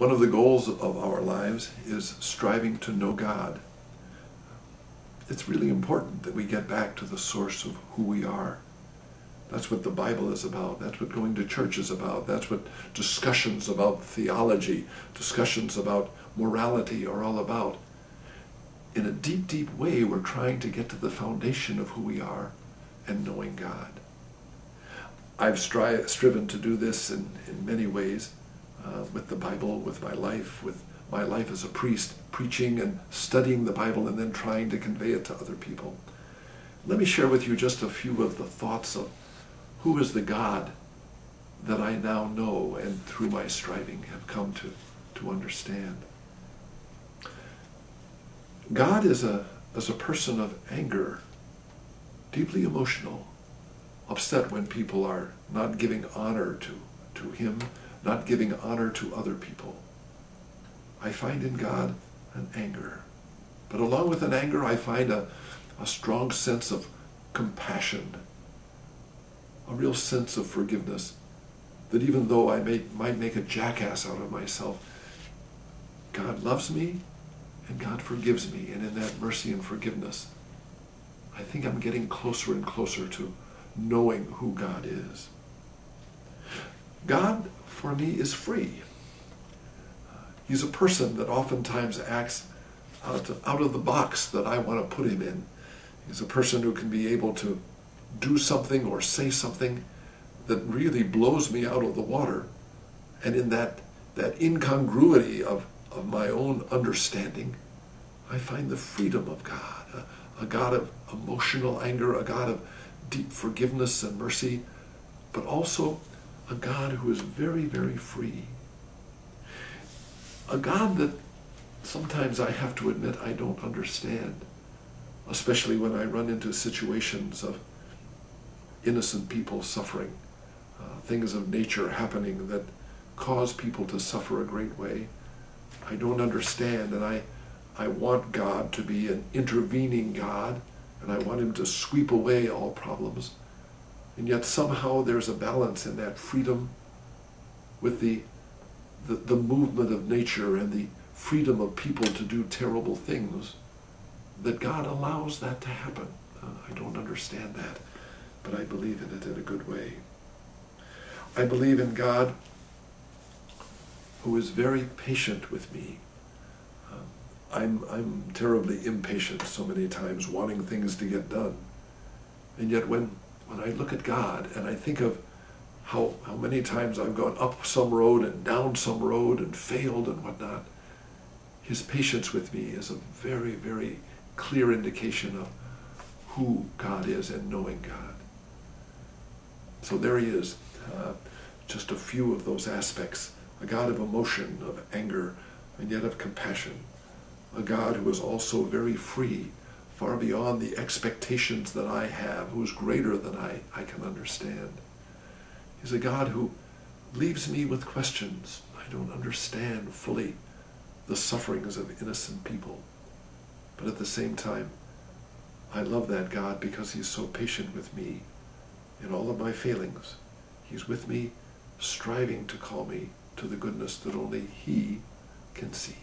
One of the goals of our lives is striving to know God. It's really important that we get back to the source of who we are. That's what the Bible is about. That's what going to church is about. That's what discussions about theology, discussions about morality are all about. In a deep, deep way, we're trying to get to the foundation of who we are and knowing God. I've striven to do this in many ways, with the Bible, with my life as a priest, preaching and studying the Bible and then trying to convey it to other people. Let me share with you just a few of the thoughts of who is the God that I now know and through my striving have come to understand. God is a person of anger, deeply emotional, upset when people are not giving honor to him, not giving honor to other people. I find in God an anger. But along with an anger, I find a strong sense of compassion, a real sense of forgiveness, that even though I might make a jackass out of myself, God loves me and God forgives me. And in that mercy and forgiveness, I think I'm getting closer and closer to knowing who God is. God, for me, is free. He's a person that oftentimes acts out of the box that I want to put him in. He's a person who can be able to do something or say something that really blows me out of the water. And in that incongruity of my own understanding, I find the freedom of God, a God of emotional anger, a God of deep forgiveness and mercy, but also a God who is very, very free. A God that sometimes I have to admit I don't understand, especially when I run into situations of innocent people suffering, things of nature happening that cause people to suffer a great way. I don't understand, and I want God to be an intervening God, and I want him to sweep away all problems. And yet somehow there's a balance in that freedom with the movement of nature and the freedom of people to do terrible things, that God allows that to happen. I don't understand that, but I believe in it in a good way. I believe in God who is very patient with me. I'm terribly impatient so many times, wanting things to get done. And yet when I look at God and I think of how many times I've gone up some road and down some road and failed and whatnot, his patience with me is a very, very clear indication of who God is and knowing God. So there he is, just a few of those aspects. A God of emotion, of anger, and yet of compassion. A God who is also very free, far beyond the expectations that I have, who is greater than I can understand. He's a God who leaves me with questions. I don't understand fully the sufferings of innocent people. But at the same time, I love that God because he's so patient with me in all of my failings. He's with me, striving to call me to the goodness that only he can see.